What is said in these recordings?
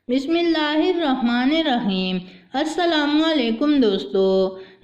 بسم اللہ الرحمن الرحیم۔ السلام علیکم دوستو۔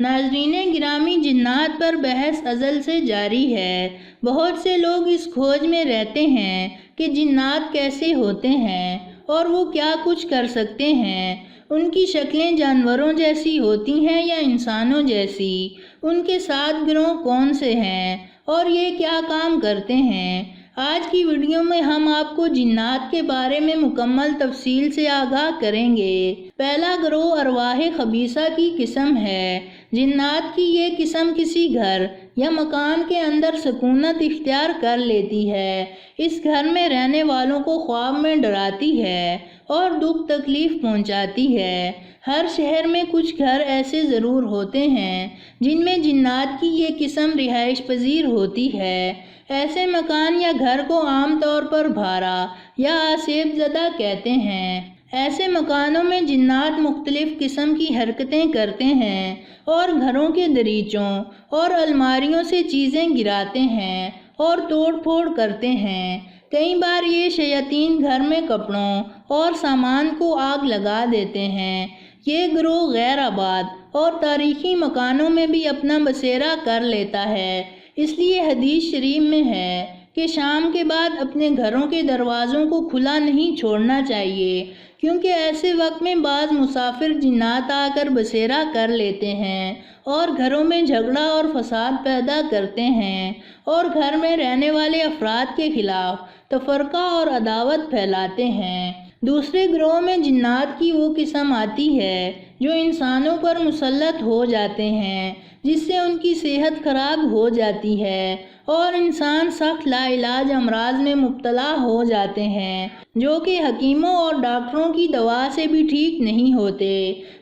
ناظرین گرامی، جنات پر بحث ازل سے جاری ہے۔ بہت سے لوگ اس کھوج میں رہتے ہیں کہ جنات کیسے ہوتے ہیں اور وہ کیا کچھ کر سکتے ہیں۔ ان کی شکلیں جانوروں جیسی ہوتی ہیں یا انسانوں جیسی؟ ان کے 7 گروہ کون سے ہیں اور یہ کیا کام کرتے ہیں؟ آج کی ویڈیو میں ہم آپ کو جنات کے بارے میں مکمل تفصیل سے آگاہ کریں گے۔ پہلا گروہ ارواح خبیثہ کی قسم ہے۔ جنات کی یہ قسم کسی گھر یا مکان کے اندر سکونت اختیار کر لیتی ہے۔ اس گھر میں رہنے والوں کو خواب میں ڈراتی ہے اور دکھ تکلیف پہنچاتی ہے۔ ہر شہر میں کچھ گھر ایسے ضرور ہوتے ہیں جن میں جنات کی یہ قسم رہائش پذیر ہوتی ہے۔ ایسے مکان یا گھر کو عام طور پر بھارا یا آسیب زدہ کہتے ہیں۔ ایسے مکانوں میں جنات مختلف قسم کی حرکتیں کرتے ہیں اور گھروں کے دریچوں اور الماریوں سے چیزیں گراتے ہیں اور توڑ پھوڑ کرتے ہیں۔ کئی بار یہ شیاطین گھر میں کپڑوں اور سامان کو آگ لگا دیتے ہیں۔ یہ گروہ غیر آباد اور تاریخی مکانوں میں بھی اپنا بسیرا کر لیتا ہے۔ اس لیے حدیث شریف میں ہے کہ شام کے بعد اپنے گھروں کے دروازوں کو کھلا نہیں چھوڑنا چاہیے، کیونکہ ایسے وقت میں بعض مسافر جنات آ کر بسیرا کر لیتے ہیں اور گھروں میں جھگڑا اور فساد پیدا کرتے ہیں اور گھر میں رہنے والے افراد کے خلاف تفرقہ اور عداوت پھیلاتے ہیں۔ دوسرے گروہ میں جنات کی وہ قسم آتی ہے جو انسانوں پر مسلط ہو جاتے ہیں، جس سے ان کی صحت خراب ہو جاتی ہے اور انسان سخت لا علاج امراض میں مبتلا ہو جاتے ہیں، جو کہ حکیموں اور ڈاکٹروں کی دوا سے بھی ٹھیک نہیں ہوتے۔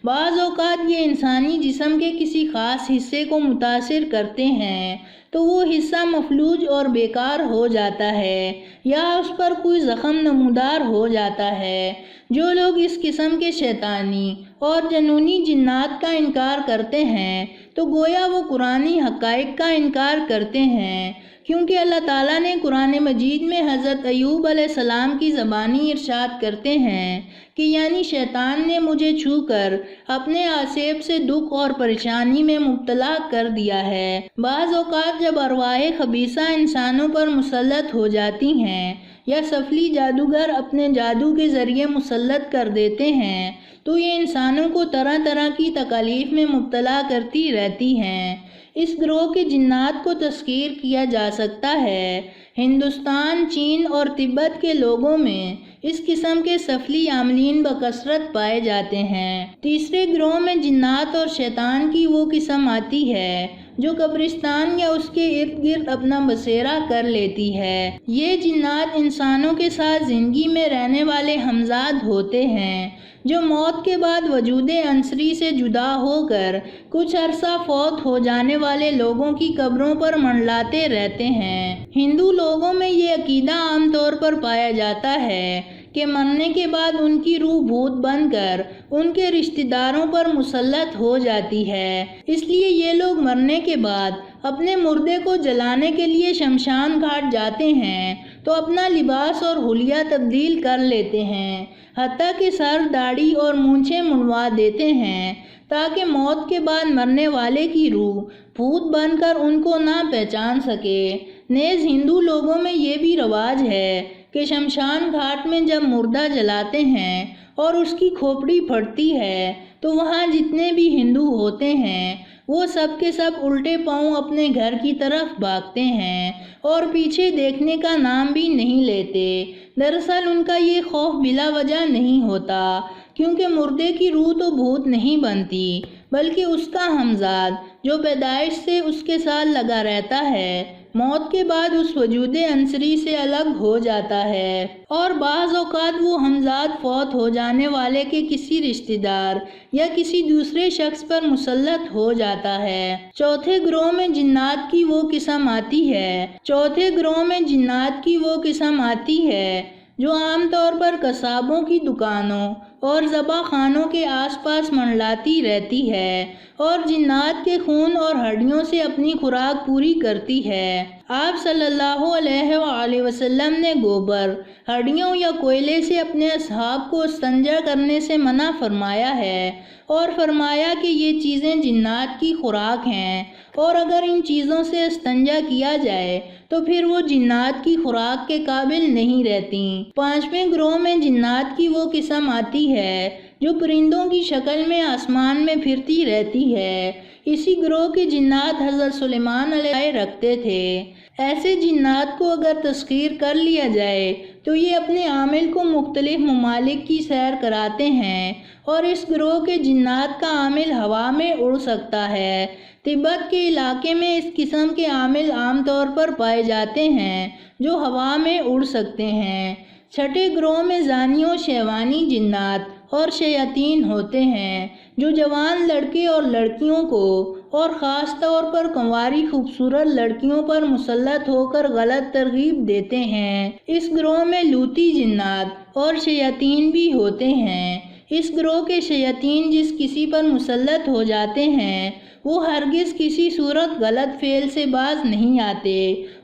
بعض اوقات یہ انسانی جسم کے کسی خاص حصے کو متاثر کرتے ہیں تو وہ حصہ مفلوج اور بیکار ہو جاتا ہے یا اس پر کوئی زخم نمودار ہو جاتا ہے۔ جو لوگ اس قسم کے شیطانی اور جنونی جنات کا انکار کرتے ہیں تو گویا وہ قرآنی حقائق کا انکار کرتے ہیں، کیونکہ اللہ تعالیٰ نے قرآن مجید میں حضرت ایوب علیہ السلام کی زبانی ارشاد کرتے ہیں کہ یعنی شیطان نے مجھے چھو کر اپنے آسیب سے دکھ اور پریشانی میں مبتلا کر دیا ہے۔ بعض اوقات جب ارواح خبیثہ انسانوں پر مسلط ہو جاتی ہیں یا سفلی جادوگر اپنے جادو کے ذریعے مسلط کر دیتے ہیں تو یہ انسانوں کو طرح طرح کی تکالیف میں مبتلا کرتی رہتی ہیں۔ اس گروہ کے جنات کو تذکیر کیا جا سکتا ہے۔ ہندوستان، چین اور تبت کے لوگوں میں اس قسم کے سفلی عاملین بکثرت پائے جاتے ہیں۔ تیسرے گروہ میں جنات اور شیطان کی وہ قسم آتی ہے جو قبرستان یا اس کے ارد گرد اپنا بسیرا کر لیتی ہے۔ یہ جنات انسانوں کے ساتھ زندگی میں رہنے والے ہمزاد ہوتے ہیں جو موت کے بعد وجود عنصری سے جدا ہو کر کچھ عرصہ فوت ہو جانے والے لوگوں کی قبروں پر منڈلاتے رہتے ہیں۔ ہندو لوگوں میں یہ عقیدہ عام طور پر پایا جاتا ہے کہ مرنے کے بعد ان کی روح بھوت بن کر ان کے رشتہ داروں پر مسلط ہو جاتی ہے۔ اس لیے یہ لوگ مرنے کے بعد اپنے مردے کو جلانے کے لیے شمشان گھاٹ جاتے ہیں تو اپنا لباس اور حلیہ تبدیل کر لیتے ہیں، حتیٰ کہ سر، داڑھی اور مونچھیں منڈوا دیتے ہیں تاکہ موت کے بعد مرنے والے کی روح بھوت بن کر ان کو نہ پہچان سکے۔ نیز ہندو لوگوں میں یہ بھی رواج ہے کہ شمشان گھاٹ میں جب مردہ جلاتے ہیں اور اس کی کھوپڑی پھٹتی ہے تو وہاں جتنے بھی ہندو ہوتے ہیں وہ سب کے سب الٹے پاؤں اپنے گھر کی طرف بھاگتے ہیں اور پیچھے دیکھنے کا نام بھی نہیں لیتے۔ دراصل ان کا یہ خوف بلا وجہ نہیں ہوتا، کیونکہ مردے کی روح تو بھوت نہیں بنتی بلکہ اس کا ہمزاد جو پیدائش سے اس کے ساتھ لگا رہتا ہے موت کے بعد اس وجود عنصری سے الگ ہو جاتا ہے اور بعض اوقات وہ ہمزاد فوت ہو جانے والے کے کسی رشتہ دار یا کسی دوسرے شخص پر مسلط ہو جاتا ہے۔ چوتھے گروہ میں جنات کی وہ قسم آتی ہے جو عام طور پر قصابوں کی دکانوں اور ذبح خانوں کے آس پاس منڈلاتی رہتی ہے اور جنات کے خون اور ہڈیوں سے اپنی خوراک پوری کرتی ہے۔ آپ صلی اللہ علیہ وآلہ وسلم نے گوبر، ہڈیوں یا کوئلے سے اپنے اصحاب کو استنجا کرنے سے منع فرمایا ہے اور فرمایا کہ یہ چیزیں جنات کی خوراک ہیں اور اگر ان چیزوں سے استنجا کیا جائے تو پھر وہ جنات کی خوراک کے قابل نہیں رہتی۔ 5ویں گروہ میں جنات کی وہ قسم آتی ہے جو پرندوں کی شکل میں آسمان میں پھرتی رہتی ہے۔ اسی گروہ کے جنات حضرت سلیمان علیہ رکھتے تھے۔ ایسے جنات کو اگر تسخیر کر لیا جائے تو یہ اپنے عامل کو مختلف ممالک کی سیر کراتے ہیں اور اس گروہ کے جنات کا عامل ہوا میں اڑ سکتا ہے۔ تبت کے علاقے میں اس قسم کے عامل عام طور پر پائے جاتے ہیں جو ہوا میں اڑ سکتے ہیں۔ 6ٹھے گروہ میں زانی و شیطانی جنات اور شیاطین ہوتے ہیں جو جوان لڑکے اور لڑکیوں کو اور خاص طور پر کنواری خوبصورت لڑکیوں پر مسلط ہو کر غلط ترغیب دیتے ہیں۔ اس گروہ میں لوطی جنات اور شیاطین بھی ہوتے ہیں۔ اس گروہ کے شیاطین جس کسی پر مسلط ہو جاتے ہیں وہ ہرگز کسی صورت غلط فعل سے باز نہیں آتے۔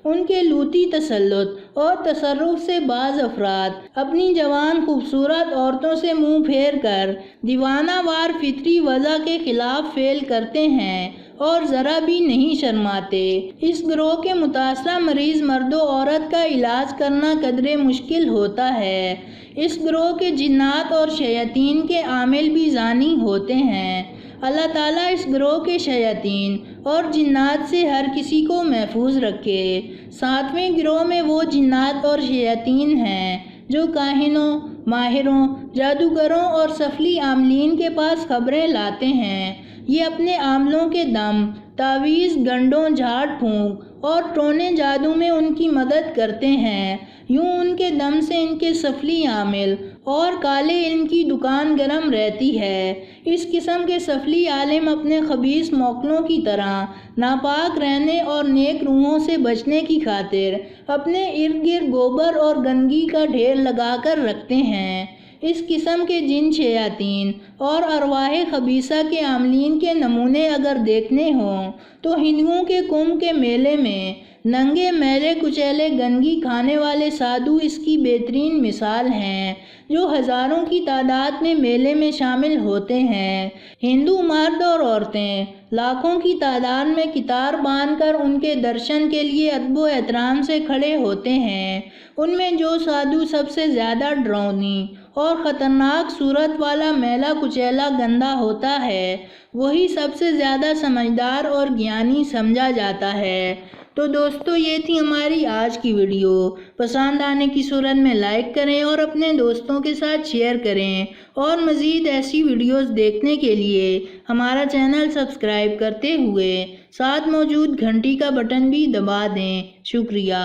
ان کے لوطی تسلط اور تصرف سے بعض افراد اپنی جوان خوبصورت عورتوں سے منہ پھیر کر دیوانہ وار فطری وضع کے خلاف فعل کرتے ہیں اور ذرا بھی نہیں شرماتے۔ اس گروہ کے متاثرہ مریض مرد و عورت کا علاج کرنا قدرے مشکل ہوتا ہے۔ اس گروہ کے جنات اور شیاطین کے عامل بھی زانی ہوتے ہیں۔ اللہ تعالیٰ اس گروہ کے شیاطین اور جنات سے ہر کسی کو محفوظ رکھے۔ 7ویں گروہ میں وہ جنات اور شیاطین ہیں جو کاہنوں، ماہروں، جادوگروں اور سفلی عاملین کے پاس خبریں لاتے ہیں۔ یہ اپنے عاملوں کے دم، تعویذ، گنڈوں، جھاڑ پھونک اور ٹونے جادو میں ان کی مدد کرتے ہیں۔ یوں ان کے دم سے ان کے سفلی عامل اور کالے علم کی دکان گرم رہتی ہے۔ اس قسم کے سفلی عالم اپنے خبیث موکلوں کی طرح ناپاک رہنے اور نیک روحوں سے بچنے کی خاطر اپنے ارد گرد گوبر اور گندگی کا ڈھیر لگا کر رکھتے ہیں۔ اس قسم کے جن، شیاطین اور ارواح خبیثہ کے عاملین کے نمونے اگر دیکھنے ہوں تو ہندوؤں کے کمبھ کے میلے میں ننگے میلے کچیلے گندگی کھانے والے سادھو اس کی بہترین مثال ہیں جو ہزاروں کی تعداد میں میلے میں شامل ہوتے ہیں۔ ہندو مرد اور عورتیں لاکھوں کی تعداد میں قطار باندھ کر ان کے درشن کے لیے ادب و احترام سے کھڑے ہوتے ہیں۔ ان میں جو سادھو سب سے زیادہ ڈراؤنی اور خطرناک صورت والا میلا کچیلا گندا ہوتا ہے وہی سب سے زیادہ سمجھدار اور گیانی سمجھا جاتا ہے۔ تو دوستو یہ تھی ہماری آج کی ویڈیو۔ پسند آنے کی صورت میں لائک کریں اور اپنے دوستوں کے ساتھ شیئر کریں اور مزید ایسی ویڈیوز دیکھنے کے لیے ہمارا چینل سبسکرائب کرتے ہوئے ساتھ موجود گھنٹی کا بٹن بھی دبا دیں۔ شکریہ۔